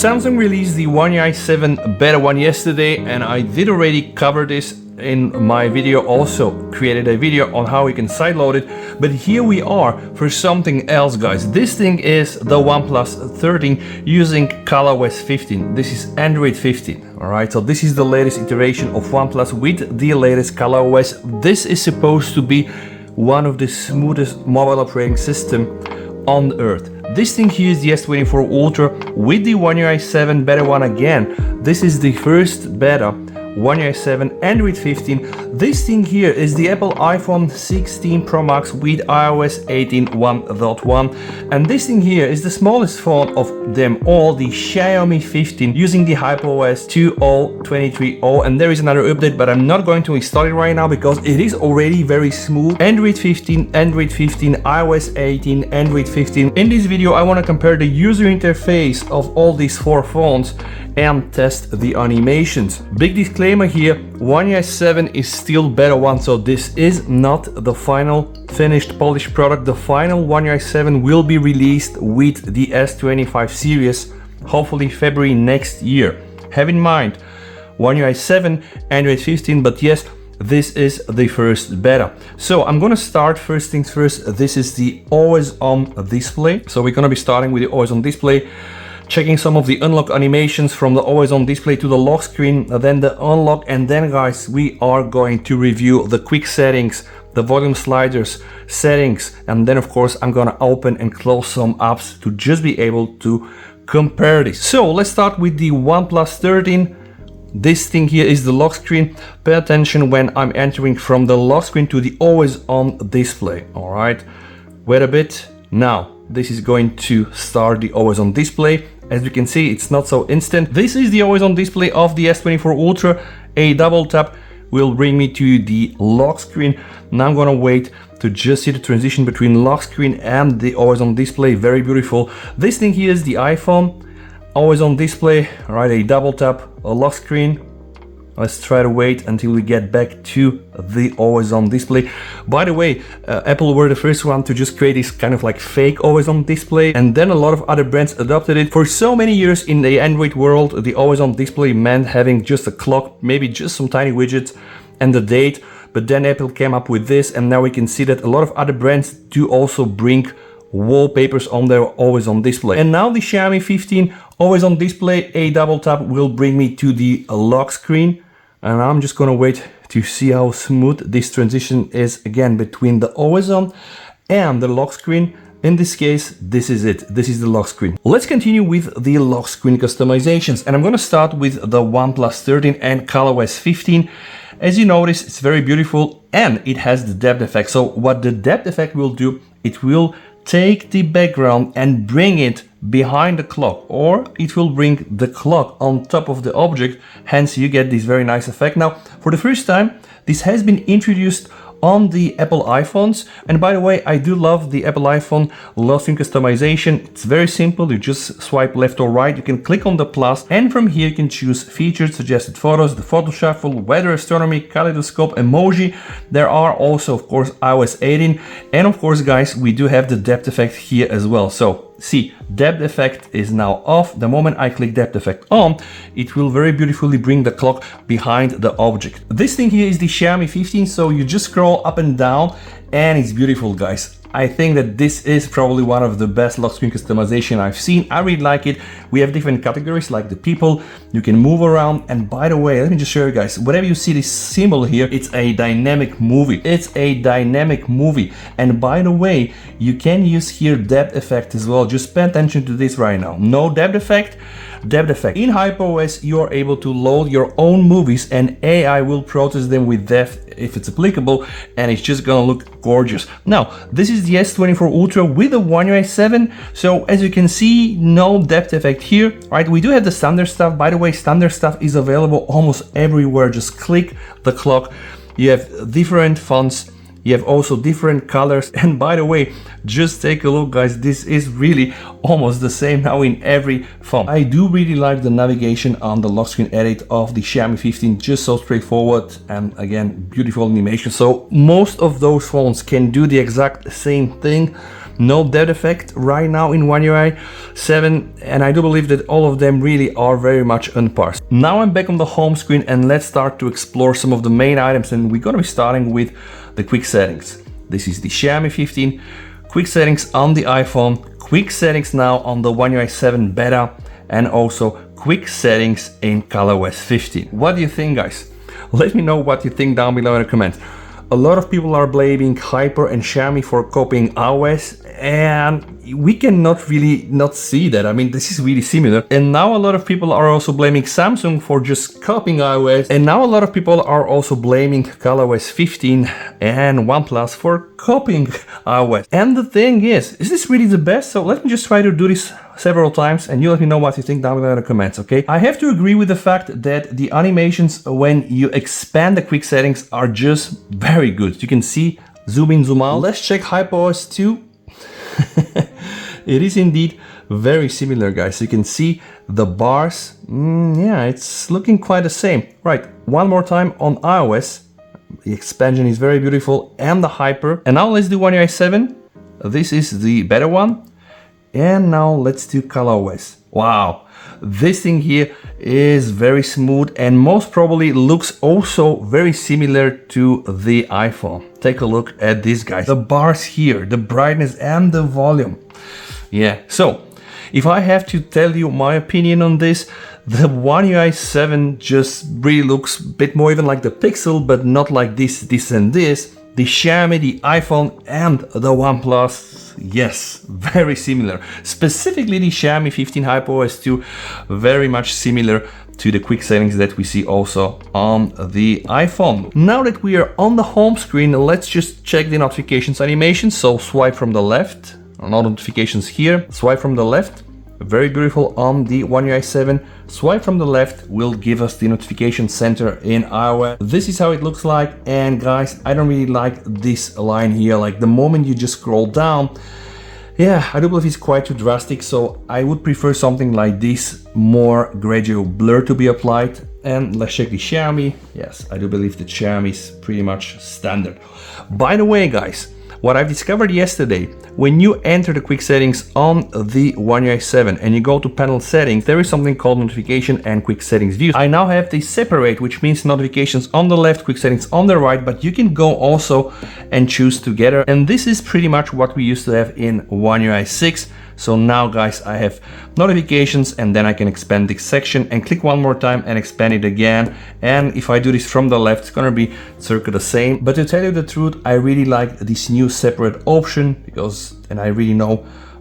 Samsung released the One UI 7 Beta 1 yesterday, and I did already cover this in my video, also created a video on how we can sideload it. But here we are for something else, guys. This thing is the OnePlus 13 using ColorOS 15. This is Android 15. All right, so this is the latest iteration of OnePlus with the latest ColorOS. This is supposed to be one of the smoothest mobile operating system on earth. This thing here is the S24 Ultra with the One UI 7 Beta 1 again. This is the first beta One UI 7 Android 15. This thing here is the Apple iPhone 16 Pro Max with iOS 18.1.1, and this thing here is the smallest phone of them all, the Xiaomi 15 using the HyperOS 2.0.23.0, and there is another update, but I'm not going to install it right now because it is already very smooth. Android 15, Android 15, iOS 18, Android 15. In this video I want to compare the user interface of all these four phones and test the animations. Big disclaimer here, One UI 7 is still Beta 1, so this is not the final finished polished product. The final One UI 7 will be released with the S25 series, hopefully February next year. Have in mind, One UI 7, Android 15, but yes, this is the first beta. So I'm gonna start first things first. This is the always on display. So we're gonna be starting with the always on display, checking some of the unlock animations from the always on display to the lock screen, then the unlock, and then guys, we are going to review the quick settings, the volume sliders, settings, and then of course I'm gonna open and close some apps to just be able to compare this. So let's start with the OnePlus 13. This thing here is the lock screen. Pay attention when I'm entering from the lock screen to the always on display. All right, wait a bit. Now this is going to start the always on display. As you can see, it's not so instant. This is the always on display of the S24 Ultra. A double tap will bring me to the lock screen. Now I'm gonna wait to just see the transition between lock screen and the always on display. Very beautiful. This thing here is the iPhone. Always on display, all right, a double tap, a lock screen. Let's try to wait until we get back to the always on display. By the way, Apple were the first one to just create this kind of like fake always on display, and then a lot of other brands adopted it. For so many years in the Android world, the always on display meant having just a clock, maybe just some tiny widgets and the date. But then Apple came up with this, and now we can see that a lot of other brands do also bring wallpapers on their always on display. And now the Xiaomi 15 always on display, a double tap will bring me to the lock screen, and I'm just gonna wait to see how smooth this transition is again between the always on and the lock screen. In this case, this is it. This is the lock screen. Let's continue with the lock screen customizations, and I'm gonna start with the OnePlus 13 and ColorOS 15. As you notice, it's very beautiful and it has the depth effect. So what the depth effect will do, it will take the background and bring it behind the clock, or it will bring the clock on top of the object, hence you get this very nice effect. Now, for the first time, this has been introduced on the Apple iPhones, and by the way, I do love the Apple iPhone lock screen customization. It's very simple. You just swipe left or right, you can click on the plus, and from here you can choose featured suggested photos, the photo shuffle, weather, astronomy, kaleidoscope, emoji. There are also of course iOS 18, and of course guys, we do have the depth effect here as well. So see, depth effect is now off. The moment I click depth effect on, it will very beautifully bring the clock behind the object. This thing here is the Xiaomi 15, so you just scroll up and down and it's beautiful, guys. I think that this is probably one of the best lock screen customization I've seen. I really like it. We have different categories like the people, you can move around, and by the way, let me just show you guys, whenever you see this symbol here, it's a dynamic movie. It's a dynamic movie. And by the way, you can use here depth effect as well. Just pay attention to this right now. No depth effect. Depth effect. In HyperOS, you are able to load your own movies and AI will process them with depth if it's applicable, and it's just gonna look gorgeous. Now, this is the S24 Ultra with the One UI 7. So as you can see, no depth effect here, right? We do have the standard stuff. By the way, standard stuff is available almost everywhere. Just click the clock. You have different fonts. You have also different colors, and by the way, just take a look guys, this is really almost the same now in every phone. I do really like the navigation on the lock screen edit of the Xiaomi 15, just so straightforward, and again, beautiful animation. So most of those phones can do the exact same thing, no depth effect right now in One UI 7, and I do believe that all of them really are very much on par. Now I'm back on the home screen and let's start to explore some of the main items, and we're gonna be starting with the quick settings. This is the Xiaomi 15, quick settings on the iPhone, quick settings now on the One UI 7 beta, and also quick settings in ColorOS 15. What do you think, guys? Let me know what you think down below in the comments. A lot of people are blaming Hyper and Xiaomi for copying iOS, and we cannot really not see that. I mean, this is really similar. And now a lot of people are also blaming Samsung for just copying iOS. And now a lot of people are also blaming ColorOS 15 and OnePlus for copying iOS. And the thing is this really the best? So let me just try to do this several times and you let me know what you think down below in the comments, okay? I have to agree with the fact that the animations when you expand the quick settings are just very good. You can see zoom in, zoom out. Let's check HyperOS 2. It is indeed very similar, guys. You can see the bars. Yeah, it's looking quite the same. Right, one more time on iOS. The expansion is very beautiful, and the Hyper. And now let's do One UI 7. This is the better one. And now let's do ColorOS. Wow, this thing here is very smooth and most probably looks also very similar to the iPhone. Take a look at this, guys. The bars here, the brightness and the volume. Yeah, so if I have to tell you my opinion on this, the One UI 7 just really looks a bit more even like the Pixel, but not like this and this. The Xiaomi, the iPhone and the OnePlus, yes, very similar. Specifically the Xiaomi 15 HyperOS 2, very much similar to the quick settings that we see also on the iPhone. Now that we are on the home screen, let's just check the notifications animation. So swipe from the left, no notifications here, swipe from the left. Very beautiful on the One UI 7. Swipe from the left will give us the notification center in iOS. This is how it looks like, and guys, I don't really like this line here. Like the moment you just scroll down, yeah, I do believe it's quite too drastic, so I would prefer something like this, more gradual blur to be applied. And let's check the Xiaomi. Yes, I do believe the Xiaomi is pretty much standard. By the way, guys, what I've discovered yesterday, when you enter the quick settings on the One UI 7 and you go to panel settings, there is something called notification and quick settings views. I now have these separate, which means notifications on the left, quick settings on the right, but you can go also and choose together. And this is pretty much what we used to have in One UI 6. So now, guys, I have notifications and then I can expand this section and click one more time and expand it again. And if I do this from the left, it's gonna be circa the same. But to tell you the truth, I really like this new separate option because then I really know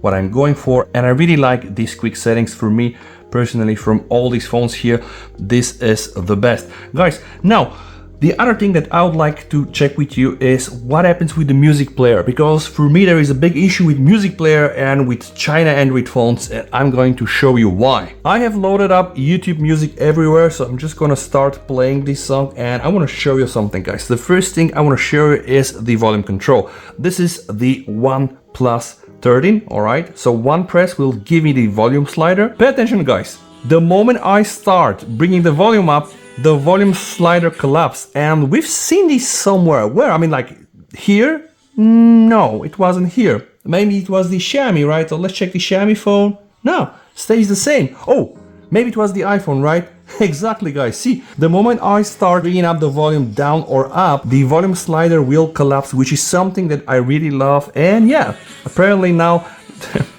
what I'm going for. And I really like these quick settings. For me personally, from all these phones here, this is the best. Guys, now, the other thing that I would like to check with you is what happens with the music player, because for me there is a big issue with music player and with China Android phones, and I'm going to show you why. I have loaded up YouTube Music everywhere, so I'm just gonna start playing this song and I want to show you something, guys. The first thing I want to show you is the volume control. This is the OnePlus 13, alright? So one press will give me the volume slider. Pay attention, guys. The moment I start bringing the volume up, the volume slider collapsed, and we've seen this somewhere. Where? I mean, like here? No, it wasn't here. Maybe it was the Xiaomi, right? So let's check the Xiaomi phone. No, stays the same. Oh, maybe it was the iPhone, right? Exactly, guys. See, the moment I start bringing up the volume down or up, the volume slider will collapse, which is something that I really love. And yeah, apparently now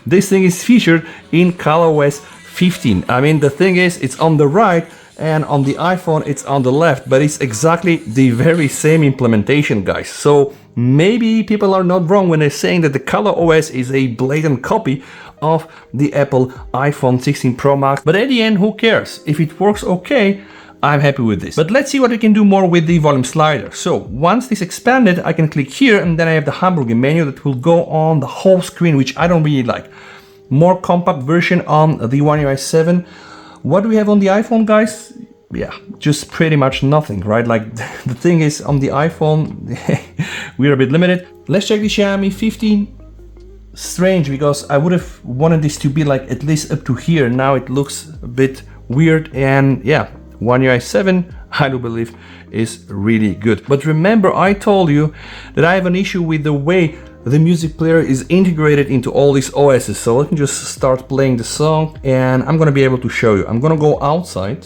this thing is featured in ColorOS 15. I mean, the thing is, it's on the right, and on the iPhone it's on the left, but it's exactly the very same implementation, guys. So maybe people are not wrong when they're saying that the ColorOS is a blatant copy of the Apple iPhone 16 Pro Max, but at the end, who cares? If it works okay, I'm happy with this. But let's see what we can do more with the volume slider. So once this expanded, I can click here and then I have the hamburger menu that will go on the whole screen, which I don't really like. More compact version on the One UI 7. What do we have on the iPhone, guys? Yeah, just pretty much nothing, right? Like the thing is, on the iPhone, we're a bit limited. Let's check the Xiaomi 15. Strange, because I would have wanted this to be like at least up to here. Now it looks a bit weird, and yeah, One UI 7, I do believe, is really good. But remember, I told you that I have an issue with the way the music player is integrated into all these OSs. So let me just start playing the song and I'm gonna be able to show you. I'm gonna go outside.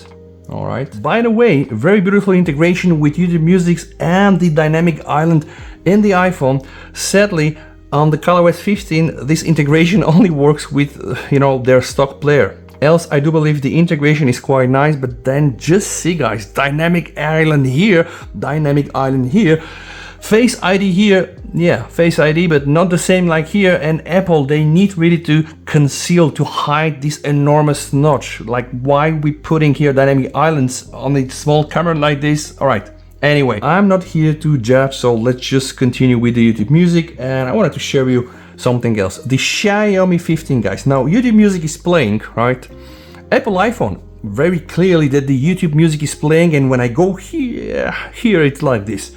All right. By the way, very beautiful integration with YouTube Music and the dynamic island in the iPhone. Sadly, on the ColorOS 15, this integration only works with, their stock player. Else, I do believe the integration is quite nice, but then just see, guys, dynamic island here, Face ID here, yeah, Face ID, but not the same like here. And Apple, they need really to conceal, to hide this enormous notch. Like, why we putting here dynamic islands on a small camera like this? All right. Anyway, I'm not here to judge, so let's just continue with the YouTube Music. And I wanted to share with you something else. The Xiaomi 15, guys. Now, YouTube Music is playing, right? Apple iPhone, very clearly that the YouTube Music is playing. And when I go here it's like this.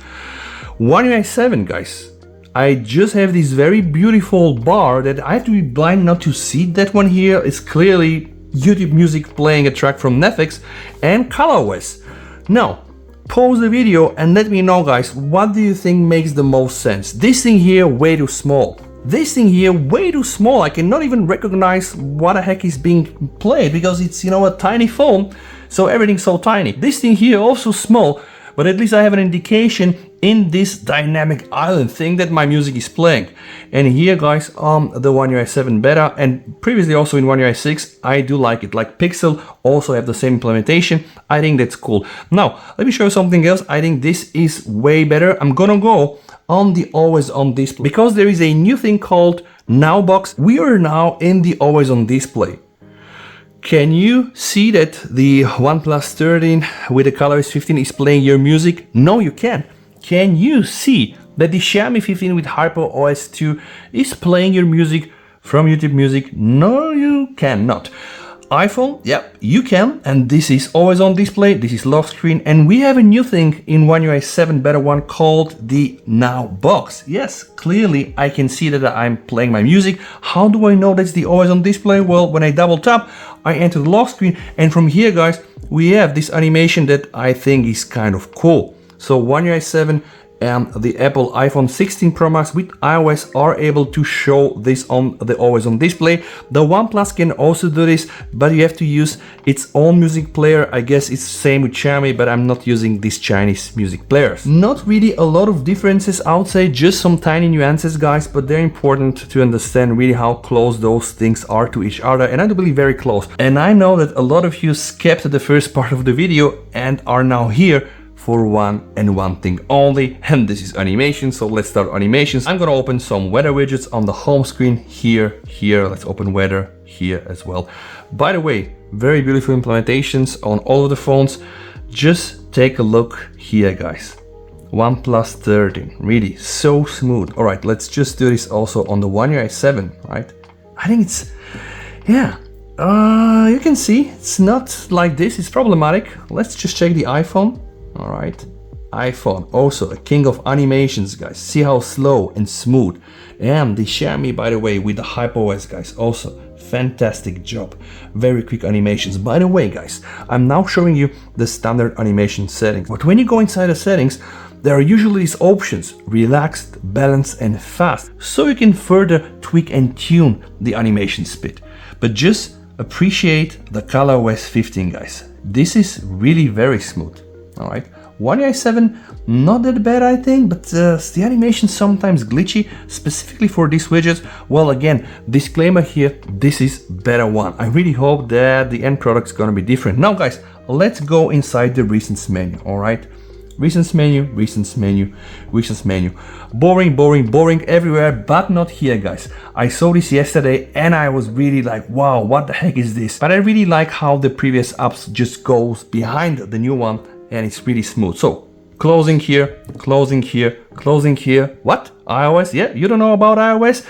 One UI 7, guys. I just have this very beautiful bar that I have to be blind not to see. That one here is clearly YouTube Music playing a track from Netflix and ColorOS. Now, pause the video and let me know, guys, what do you think makes the most sense? This thing here, way too small. This thing here, way too small. I cannot even recognize what the heck is being played because it's, a tiny phone, so everything's so tiny. This thing here, also small, but at least I have an indication in this dynamic island thing that my music is playing. And here, guys, on the One UI 7 beta and previously also in One UI 6, I do like it. Like Pixel also have the same implementation. I think that's cool. Now, let me show you something else. I think this is way better. I'm gonna go on the always on display because there is a new thing called Now box. We are now in the always on display. Can you see that the OnePlus 13 with the ColorOS 15 is playing your music? No, you can't. Can you see that the Xiaomi 15 with HyperOS 2 is playing your music from YouTube Music? No, you cannot. iPhone, yeah, you can, and this is always on display, this is lock screen, and we have a new thing in One UI 7 Beta 1 called the Now box. Yes, clearly I can see that I'm playing my music. How do I know that's the always on display? Well, when I double tap, I enter the lock screen, and from here, guys, we have this animation that I think is kind of cool. So One UI 7 and the Apple iPhone 16 Pro Max with iOS are able to show this on the always on display. The OnePlus can also do this, but you have to use its own music player. I guess it's the same with Xiaomi, but I'm not using these Chinese music players. Not really a lot of differences, I would say, just some tiny nuances, guys, but they're important to understand really how close those things are to each other, and I do believe very close. And I know that a lot of you skipped the first part of the video and are now here for one thing only, and this is animation. So let's start animations. I'm gonna open some weather widgets on the home screen here. Let's open weather here as well. By the way, very beautiful implementations on all of the phones. Just take a look here, guys. OnePlus 13, really so smooth. All right, let's just do this also on the One UI 7, right? I think it's, yeah. You can see it's not like this, it's problematic. Let's just check the iPhone. All right, iPhone, also a king of animations, guys. See how slow and smooth. And the Xiaomi, by the way, with the HyperOS, guys, also fantastic job. Very quick animations. By the way, guys, I'm now showing you the standard animation settings. But when you go inside the settings, there are usually these options: relaxed, balanced, and fast. So you can further tweak and tune the animation speed. But just appreciate the ColorOS 15, guys. This is really very smooth. All right, One UI 7, not that bad, I think, but the animation sometimes glitchy, specifically for these widgets. Well, again, disclaimer here, this is Beta 1. I really hope that the end product is gonna be different. Now, guys, let's go inside the recents menu, all right? Recents menu, recents menu, recents menu. Boring everywhere, but not here, guys. I saw this yesterday and I was really like, wow, what the heck is this? But I really like how the previous apps just goes behind the new one, and it's really smooth. So closing here, closing here, closing here. What? iOS? Yeah, you don't know about iOS?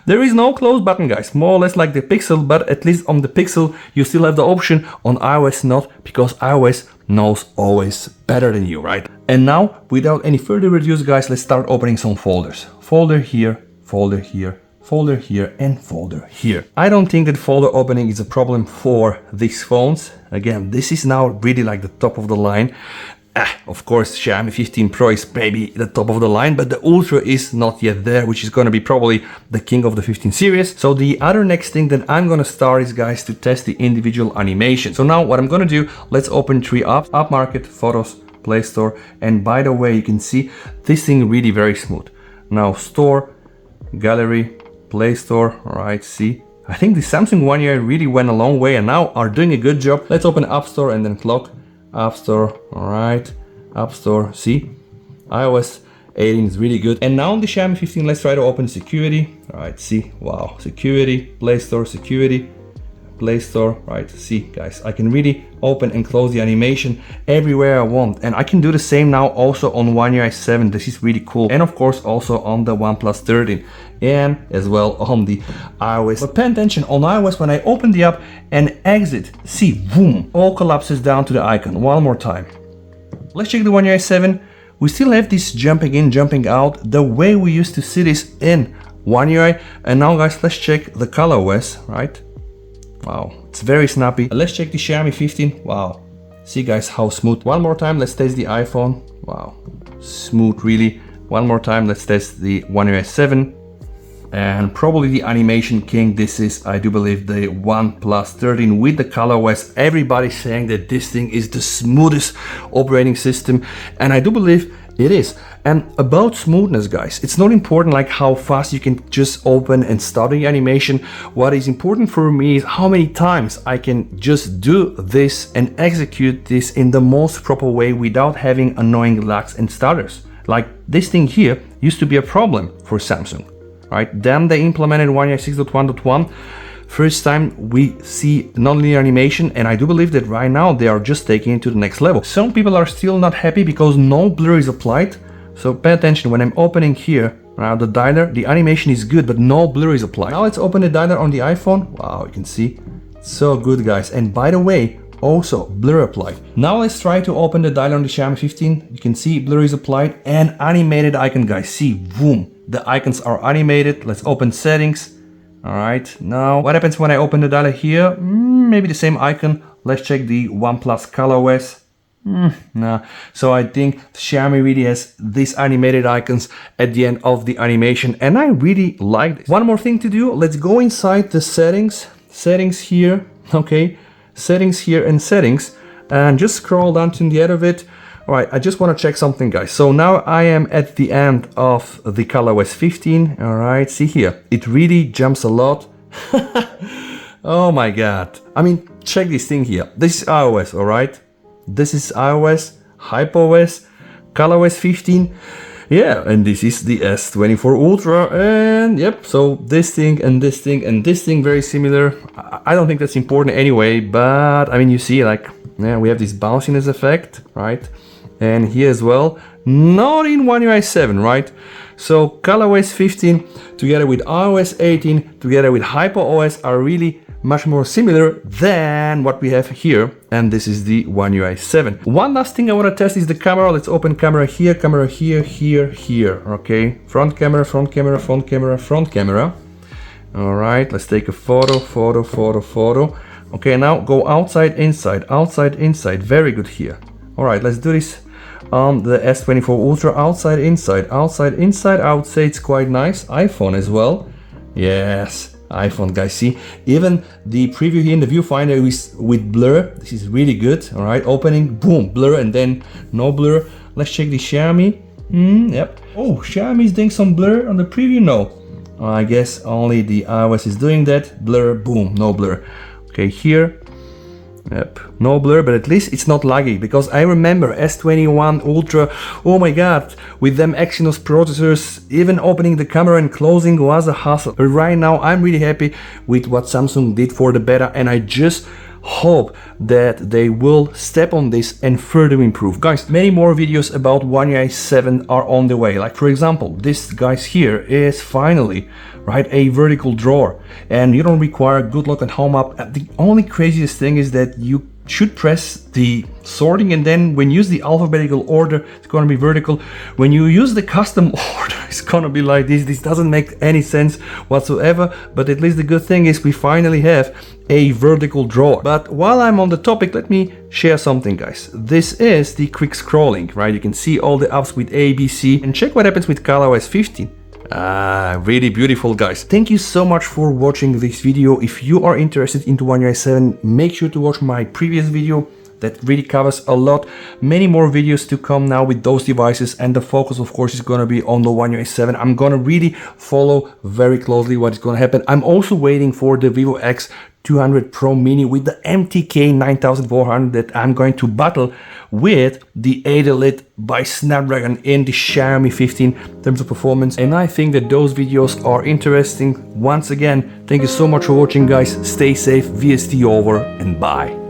There is no close button, guys. More or less like the Pixel, but at least on the Pixel you still have the option. On iOS not, because iOS knows always better than you, right? And now, without any further ado, guys, let's start opening some folders. Folder here, folder here, folder here, and folder here. I don't think that folder opening is a problem for these phones. Again, this is now really like the top of the line. Of course, Xiaomi 15 Pro is maybe the top of the line, but the Ultra is not yet there, which is gonna be probably the king of the 15 series. So the other next thing that I'm gonna start is, guys, to test the individual animation. So now what I'm gonna do, let's open 3 apps: App Market, Photos, Play Store. And by the way, you can see this thing really very smooth. Now Store, Gallery, Play Store, all right, see. I think the Samsung One UI really went a long way and now are doing a good job. Let's open App Store and then clock. App Store, all right, App Store, see. iOS 18 is really good. And now on the Xiaomi 15, let's try to open security. All right, see, wow, security, Play Store, security, Play Store, right, see, guys, I can really open and close the animation everywhere I want. And I can do the same now also on One UI 7. This is really cool. And of course also on the OnePlus 13 and as well on the iOS. But pay attention, on iOS, when I open the app and exit, see, boom, all collapses down to the icon. One more time. Let's check the One UI 7. We still have this jumping in, jumping out, the way we used to see this in One UI. And now, guys, let's check the ColorOS, right? Wow, it's very snappy. Let's check the Xiaomi 15. Wow, see, guys, how smooth. One more time, let's test the iPhone. Wow, smooth, really. One more time, let's test the One UI 7. And probably the animation king, this is, I do believe, the OnePlus 13 with the ColorOS. Everybody's saying that this thing is the smoothest operating system, and I do believe it is. And about smoothness, guys, it's not important like how fast you can just open and start the animation. What is important for me is how many times I can just do this and execute this in the most proper way without having annoying lags and stutters. Like this thing here used to be a problem for Samsung, right? Then they implemented One UI 6.1.1. First time we see nonlinear animation, and I do believe that right now they are just taking it to the next level. Some people are still not happy because no blur is applied. So pay attention, when I'm opening here, now the dialer, the animation is good, but no blur is applied. Now let's open the dialer on the iPhone. Wow, you can see, so good, guys. And by the way, also blur applied. Now let's try to open the dialer on the Xiaomi 15. You can see blur is applied and animated icon, guys. See, boom, the icons are animated. Let's open settings. All right, now what happens when I open the dialer here? Maybe the same icon. Let's check the OnePlus ColorOS. Nah. So I think Xiaomi really has these animated icons at the end of the animation, and I really like this. One more thing to do. Let's go inside the settings. Settings here, okay. Settings here and settings, and just scroll down to the end of it. All right, I just want to check something, guys. So now I am at the end of the ColorOS 15. All right, see here, it really jumps a lot. Oh my God. I mean, check this thing here. This is iOS, all right? This is iOS, HyperOS, ColorOS 15. Yeah, and this is the S24 Ultra, and yep, so this thing and this thing and this thing very similar. I don't think that's important anyway, but I mean, you see, like, yeah, we have this bounciness effect, right? And here as well, not in One UI 7, right? So ColorOS 15 together with iOS 18 together with HyperOS are really much more similar than what we have here, and this is the One UI 7. One last thing I want to test is the camera. Let's open camera here, here, okay? Front camera, front camera, front camera, front camera. All right, let's take a photo. Okay, now go outside, inside, very good here. All right, let's do this on the S24 Ultra, outside, inside, I would say it's quite nice. iPhone as well, yes. iPhone, guys, see, even the preview here in the viewfinder is with blur. This is really good. All right, opening, boom, blur, and then no blur. Let's check the Xiaomi. Yep. Oh, Xiaomi is doing some blur on the preview. No, I guess only the iOS is doing that. Blur, boom, no blur. Okay, here, yep, no blur, but at least it's not laggy, because I remember S21 Ultra, oh my God, with them Exynos processors, even opening the camera and closing was a hassle. But right now I'm really happy with what Samsung did for the beta, and I just hope that they will step on this and further improve. Guys, many more videos about One UI 7 are on the way. Like, for example, this guys here is finally, right, a vertical drawer, and you don't require good lock and home up. The only craziest thing is that you should press the sorting, and then when you use the alphabetical order, it's going to be vertical. When you use the custom order, it's going to be like this. This doesn't make any sense whatsoever, but at least the good thing is we finally have a vertical drawer. But while I'm on the topic, let me share something, guys. This is the quick scrolling, right? You can see all the apps with A, B, C, and check what happens with ColorOS 15. Really beautiful, guys. Thank you so much for watching this video. If you are interested into One UI 7, make sure to watch my previous video that really covers a lot. Many more videos to come now with those devices, and the focus of course is going to be on the One UI 7. I'm going to really follow very closely what is going to happen. I'm also waiting for the Vivo X200 Pro Mini with the MTK 9400 that I'm going to battle with the 8 Elite by Snapdragon in the Xiaomi 15 in terms of performance. And I think that those videos are interesting. Once again, thank you so much for watching, guys. Stay safe, VST over, and bye.